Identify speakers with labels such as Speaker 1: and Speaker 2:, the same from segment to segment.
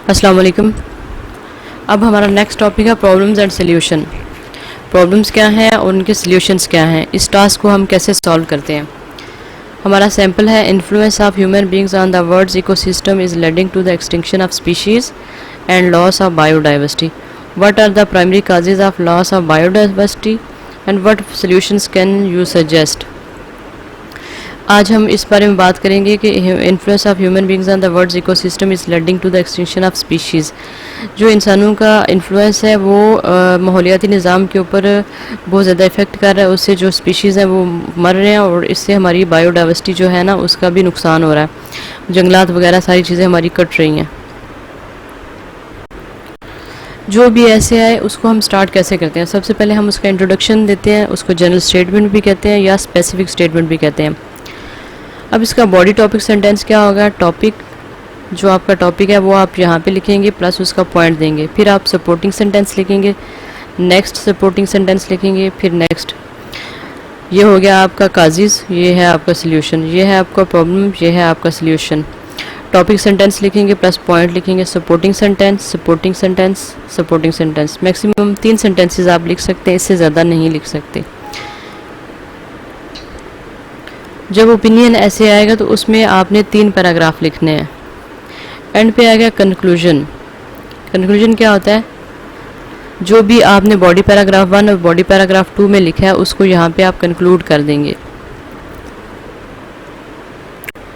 Speaker 1: अस्सलाम वालेकुम। अब हमारा नेक्स्ट टॉपिक है प्रॉब्लम्स एंड सॉल्यूशन। प्रॉब्लम्स क्या हैं और उनके सॉल्यूशंस क्या हैं, इस टास्क को हम कैसे सॉल्व करते हैं। हमारा सैम्पल है influence of human beings on the world's ecosystem is leading to the extinction of species and loss of biodiversity. What are the primary causes of loss of biodiversity and what solutions can you suggest. आज हम इस बारे में बात करेंगे कि influence of human beings on the world's ecosystem is leading to the extinction of species. जो इंसानों का इन्फ्लुएंस है वो माहौलियाती निज़ाम के ऊपर बहुत ज़्यादा इफ़ेक्ट कर रहा है। उससे जो स्पीशीज़ हैं वो मर रहे हैं और इससे हमारी बायोडाइवर्सिटी जो है ना उसका भी नुकसान हो रहा है। जंगलात वगैरह सारी चीज़ें हमारी कट रही हैं। जो भी ऐसे है उसको हम स्टार्ट कैसे करते हैं। सबसे पहले हम उसका इंट्रोडक्शन देते हैं, उसको जनरल स्टेटमेंट भी कहते हैं या स्पेसिफिक स्टेटमेंट भी कहते हैं। अब इसका बॉडी टॉपिक सेंटेंस क्या होगा। टॉपिक जो आपका टॉपिक है वो आप यहाँ पे लिखेंगे प्लस उसका पॉइंट देंगे, फिर आप सपोर्टिंग सेंटेंस लिखेंगे, नेक्स्ट सपोर्टिंग सेंटेंस लिखेंगे, फिर नेक्स्ट। ये हो गया आपका काजिज़, ये है आपका सल्यूशन, ये है आपका प्रॉब्लम, ये है आपका सल्यूशन। टॉपिक सेंटेंस लिखेंगे प्लस पॉइंट लिखेंगे, supporting sentence, supporting sentence, supporting sentence. Maximum 3 sentences आप लिख सकते हैं, इससे ज़्यादा नहीं लिख सकते। जब ओपिनियन ऐसे आएगा तो उसमें आपने 3 पैराग्राफ लिखने हैं। एंड पे आ गया कंक्लूजन। कंक्लूजन क्या होता है, जो भी आपने बॉडी पैराग्राफ 1 और बॉडी पैराग्राफ 2 में लिखा है उसको यहाँ पे आप कंक्लूड कर देंगे।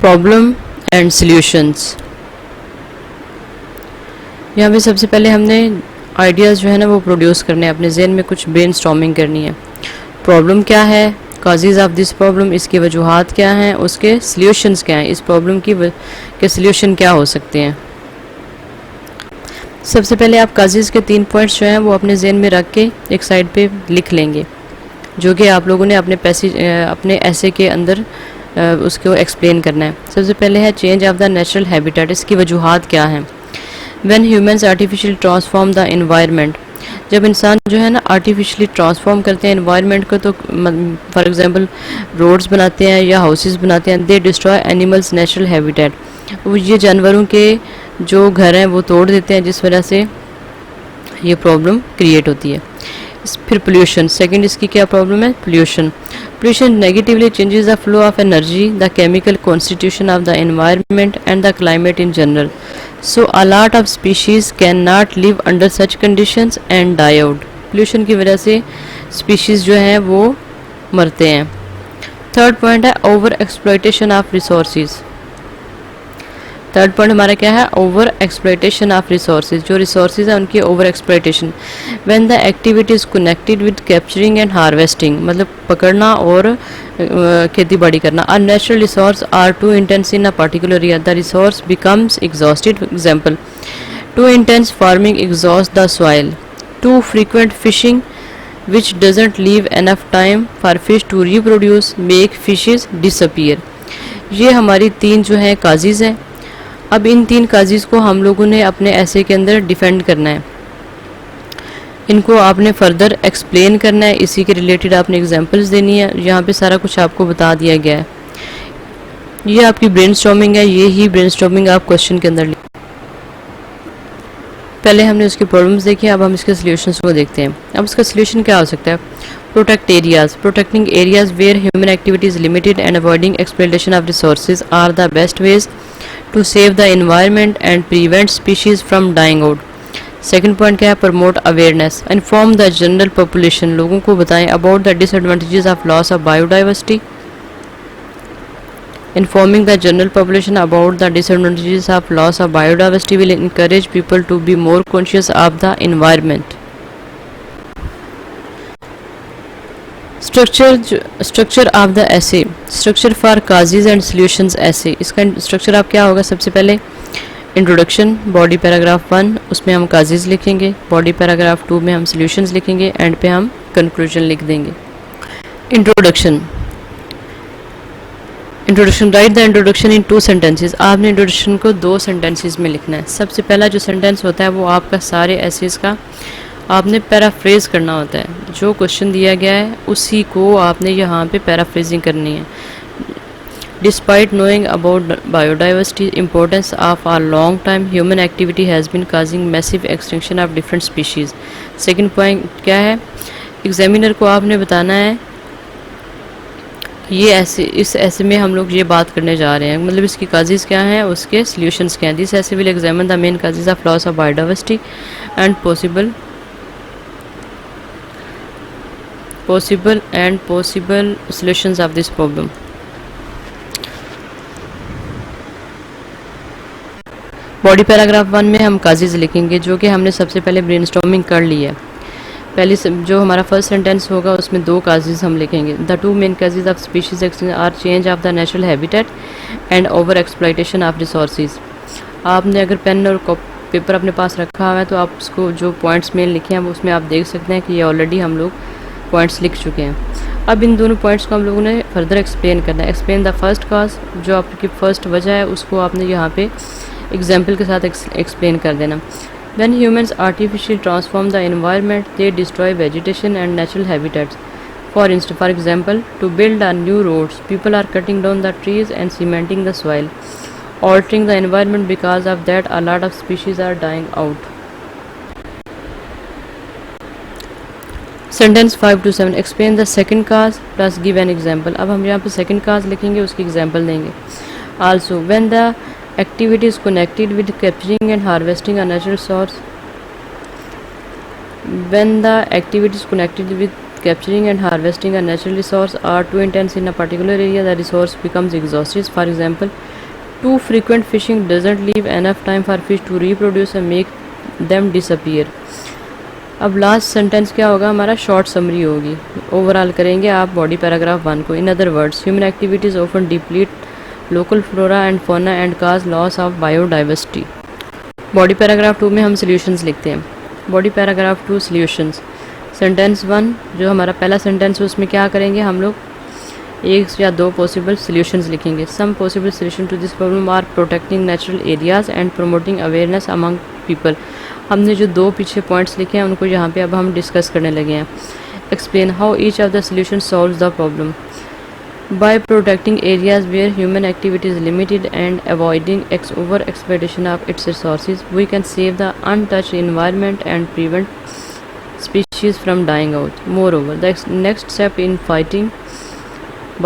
Speaker 1: Problem and solutions. यहाँ पे सबसे पहले हमने आइडियाज़ जो है ना वो प्रोड्यूस करने हैं, अपने जहन में कुछ ब्रेनस्टॉर्मिंग करनी है। प्रॉब्लम क्या है, काजेज़ ऑफ दिस प्रॉब्लम, इसकी वजूहात क्या हैं, उसके सल्यूशंस क्या हैं, इस प्रॉब्लम के सल्यूशन क्या हो सकते हैं। सबसे पहले आप काजेज़ के 3 पॉइंट्स जो हैं वो अपने जहन में रख के एक साइड पे लिख लेंगे, जो कि आप लोगों ने अपने ऐसे के अंदर उसको एक्सप्लेन करना है। सबसे पहले है change of the natural habitat, इसकी वजूहात क्या हैं। When humans artificial transform the environment, जब इंसान जो है ना आर्टिफिशियली ट्रांसफॉर्म करते हैं एनवायरनमेंट को, तो फॉर एग्जांपल रोड्स बनाते हैं या हाउसेस बनाते हैं, दे डिस्ट्रॉय एनिमल्स नेचुरल हैबिटेट, ये जानवरों के जो घर हैं वो तोड़ देते हैं, जिस वजह से ये प्रॉब्लम क्रिएट होती है। फिर पोल्यूशन, सेकंड इसकी क्या प्रॉब्लम है, pollution. Pollution negatively changes the flow of energy, the chemical constitution of the environment and the climate in general, so a lot of species cannot live under such conditions and die out। Pollution की वजह से species जो हैं वो मरते हैं। Third point है over exploitation of resources. Third point हमारा क्या है, ओवर एक्सप्लॉयटेशन ऑफ रिसोर्सेज, जो रिसोर्सेज हैं उनकी over exploitation. When the activity is connected with capturing and harvesting, मतलब पकड़ना और खेती बाड़ी करना। A natural resource are too intense in a particular area, the resource becomes exhausted. Example, too intense farming exhaust the soil, too frequent fishing which doesn't leave enough time for fish to reproduce make fishes disappear। ये हमारी 3 जो हैं काजीज़ हैं। अब इन 3 काजीज़ को हम लोगों ने अपने ऐसे के अंदर डिफेंड करना है, इनको आपने फर्दर एक्सप्लेन करना है, इसी के रिलेटेड आपने एग्जांपल्स देनी है। यहाँ पे सारा कुछ आपको बता दिया गया है। ये आपकी ब्रेनस्टॉर्मिंग है, ये ही ब्रेनस्टॉर्मिंग आप क्वेश्चन के अंदर पहले हमने उसकी प्रॉब्लम्स देखी, अब हम इसके सॉल्यूशंस को देखते हैं। अब इसका सॉल्यूशन क्या हो सकता है। Protect areas, protecting areas where human activity is limited and avoiding exploitation of resources are the best ways to save the environment and prevent species from dying out. Second point क्या है, promote awareness, inform the general population, लोगों को बताएं about the disadvantages of loss of biodiversity. Informing the general population about the disadvantages of loss of biodiversity will encourage people to be more conscious of the environment। Structure of the essay, structure for causes and solutions essay। इसका structure आप क्या होगा, सबसे पहले introduction, body paragraph 1 उसमें हम causes लिखेंगे, body paragraph 2 में हम सॉल्यूशंस लिखेंगे, एंड पे हम कंक्लूजन लिख देंगे। Introduction, right the introduction in 2 sentences. आपने इंट्रोडक्शन को 2 सेंटेंसेस में लिखना है। सबसे पहला जो सेंटेंस होता है वो आपका सारे एसेस का आपने पैराफ्रेज करना होता है, जो क्वेश्चन दिया गया है उसी को आपने यहाँ पे पैराफ्रेजिंग करनी है। Despite knowing about biodiversity importance of a long time, human activity has been causing massive extinction of different species. Second point क्या है, एग्जामिनर को आपने बताना है ये ऐसे इस ऐसे में हम लोग ये बात करने जा रहे हैं, मतलब इसकी काजेज क्या हैं, उसके सॉल्यूशंस क्या हैं. दिस ऐसे will examine the main causes of loss of biodiversity and possible solutions of this problem. Body paragraph 1 में हम काजेज लिखेंगे, जो कि हमने सबसे पहले ब्रेनस्टॉर्मिंग कर ली है. पहले जो हमारा फर्स्ट सेंटेंस होगा उसमें 2 काजेज हम लिखेंगे. The 2 main causes of species extinction are change of the natural habitat and over exploitation of resources. आपने अगर पेन और पेपर अपने पास रखा हुआ है तो आप उसको जो पॉइंट्स मेन लिखे हैं उसमें आप देख सकते हैं कि ये ऑलरेडी हम लोग पॉइंट्स लिख चुके हैं. अब इन दोनों पॉइंट्स को हम लोगों ने फर्दर एक्सप्लेन करना है. एक्सप्लेन द फर्स्ट काज, जो आपकी फर्स्ट वजह है उसको आपने यहाँ पे एग्जाम्पल के साथ एक्सप्लेन कर देना. When humans artificially transform the environment, they destroy vegetation and natural habitats. For example, to build a new roads, people are cutting down the trees and cementing the soil, altering the environment. Because of that, a lot of species are dying out. Sentence 5 to 7. Explain the second cause plus give an example. अब हम यहाँ पे second cause लिखेंगे, उसकी example देंगे. Also, when the activity is connected with capturing and harvesting a natural resource. When the activity is connected with capturing and harvesting a natural resource are too intense in a particular area, the resource becomes exhausted. For example, too frequent fishing doesn't leave enough time for fish to reproduce and make them disappear. अब last sentence क्या होगा, हमारा short summary होगी. Overall करेंगे आप body paragraph 1 को. In other words, human activities often deplete local flora and fauna and cause loss of biodiversity. Body paragraph 2 में हम सॉल्यूशंस लिखते हैं. Body paragraph 2 solutions. सेंटेंस 1 जो हमारा पहला सेंटेंस है उसमें क्या करेंगे हम लोग, 1 या 2 पॉसिबल सॉल्यूशंस लिखेंगे. Some possible solution to this problem are protecting natural areas and promoting awareness among people. हमने जो 2 पीछे पॉइंट्स लिखे हैं उनको यहाँ पे अब हम डिस्कस करने लगे हैं. Explain how each of the solution solves the problem. By protecting areas where human activity is limited and avoiding over exploitation of its resources, we can save the untouched environment and prevent species from dying out. Moreover, the next step in fighting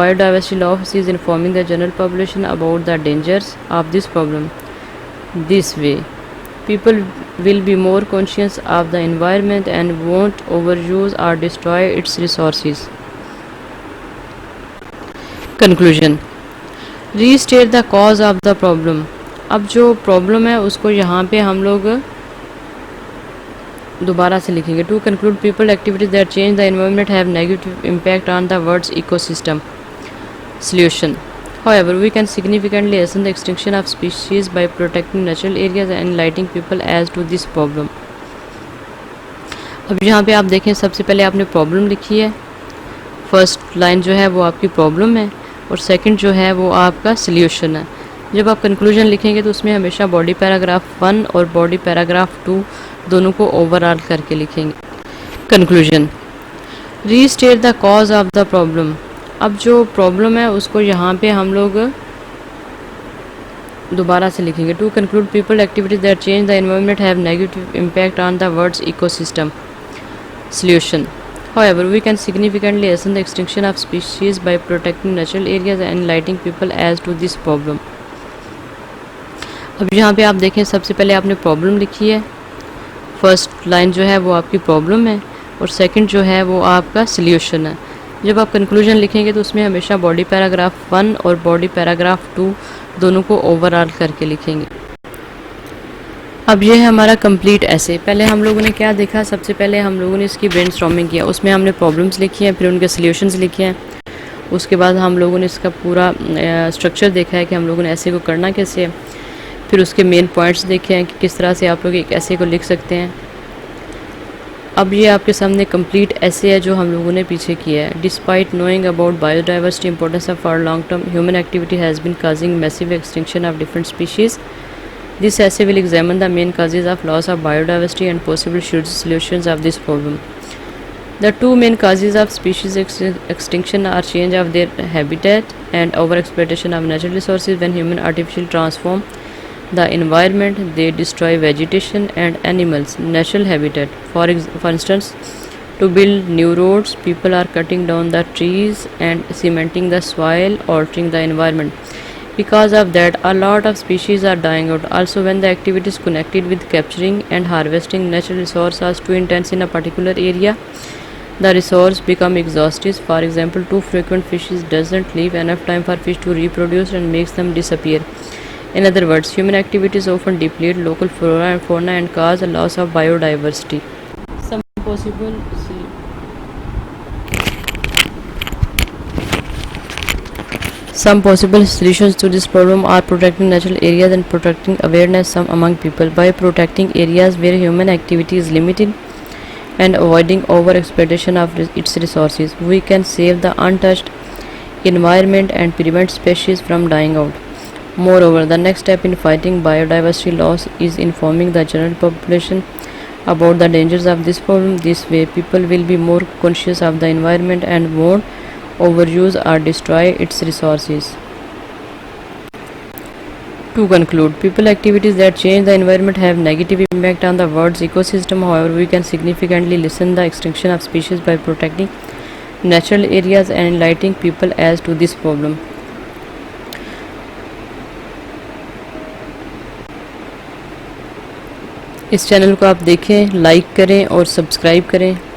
Speaker 1: biodiversity loss is informing the general population about the dangers of this problem. This way, people will be more conscious of the environment and won't overuse or destroy its resources. Conclusion. Restate the cause of the problem. अब जो problem है उसको यहाँ पे हम लोग दोबारा से लिखेंगे. To conclude, people activities that change the environment have negative impact on the world's ecosystem. Solution. However, we can significantly lessen the extinction of species by protecting natural areas and enlightening people as to this problem. अब यहाँ पे आप देखें, सबसे पहले आपने problem लिखी है. फर्स्ट लाइन जो है वो आपकी प्रॉब्लम है और सेकंड जो है वो आपका सॉल्यूशन है. जब आप कंक्लूजन लिखेंगे तो उसमें हमेशा बॉडी पैराग्राफ 1 और बॉडी पैराग्राफ 2 दोनों को ओवरऑल करके लिखेंगे. Conclusion. Restate the cause of the problem. अब जो प्रॉब्लम है उसको यहाँ पे हम लोग दोबारा से लिखेंगे. To conclude, people activities that change the environment have negative impact on the world's ecosystem. Solution. However, we can significantly lessen the extinction of species by protecting natural areas and enlightening people as to this problem. अब यहाँ पे आप देखें, सबसे पहले आपने problem लिखी है. फर्स्ट लाइन जो है वो आपकी प्रॉब्लम है और सेकंड जो है वो आपका सॉल्यूशन है. जब आप कंक्लूजन लिखेंगे तो उसमें हमेशा बॉडी पैराग्राफ 1 और बॉडी पैराग्राफ 2 दोनों को ओवरऑल करके लिखेंगे. अब ये है हमारा कंप्लीट ऐसे. पहले हम लोगों ने क्या देखा, सबसे पहले हम लोगों ने इसकी ब्रेनस्टॉर्मिंग किया, उसमें हमने प्रॉब्लम्स लिखी हैं, फिर उनके सॉल्यूशंस लिखे हैं. उसके बाद हम लोगों ने इसका पूरा स्ट्रक्चर देखा है कि हम लोगों ने ऐसे को करना कैसे है. फिर उसके मेन पॉइंट्स देखे हैं कि किस तरह से आप लोग एक ऐसे को लिख सकते हैं. अब ये आपके सामने कंप्लीट ऐसे है जो हम लोगों ने पीछे किया है. Despite knowing about biodiversity importance of for long term human activity has been causing massive extinction of different species. This essay will examine the main causes of loss of biodiversity and possible solutions of this problem. The two main causes of species extinction are change of their habitat and overexploitation of natural resources. When humans artificially transform the environment, they destroy vegetation and animals' natural habitat. For instance, to build new roads, people are cutting down the trees and cementing the soil, altering the environment. Because of that, a lot of species are dying out. Also, when the activities connected with capturing and harvesting natural resources are too intense in a particular area, the resource become exhausted. For example, too frequent fishes doesn't leave enough time for fish to reproduce and makes them disappear. In other words, human activities often deplete local flora and fauna and cause a loss of biodiversity. Some possible Some possible solutions to this problem are protecting natural areas and protecting awareness among people. By protecting areas where human activity is limited and avoiding overexploitation of its resources, we can save the untouched environment and prevent species from dying out. Moreover, the next step in fighting biodiversity loss is informing the general population about the dangers of this problem. This way, people will be more conscious of the environment and won't overuse or destroy its resources. To conclude, people activities that change the environment have negative impact on the world's ecosystem. However, we can significantly lessen the extinction of species by protecting natural areas and enlightening people as to this problem. इस channel को आप देखें, like करें और subscribe करें।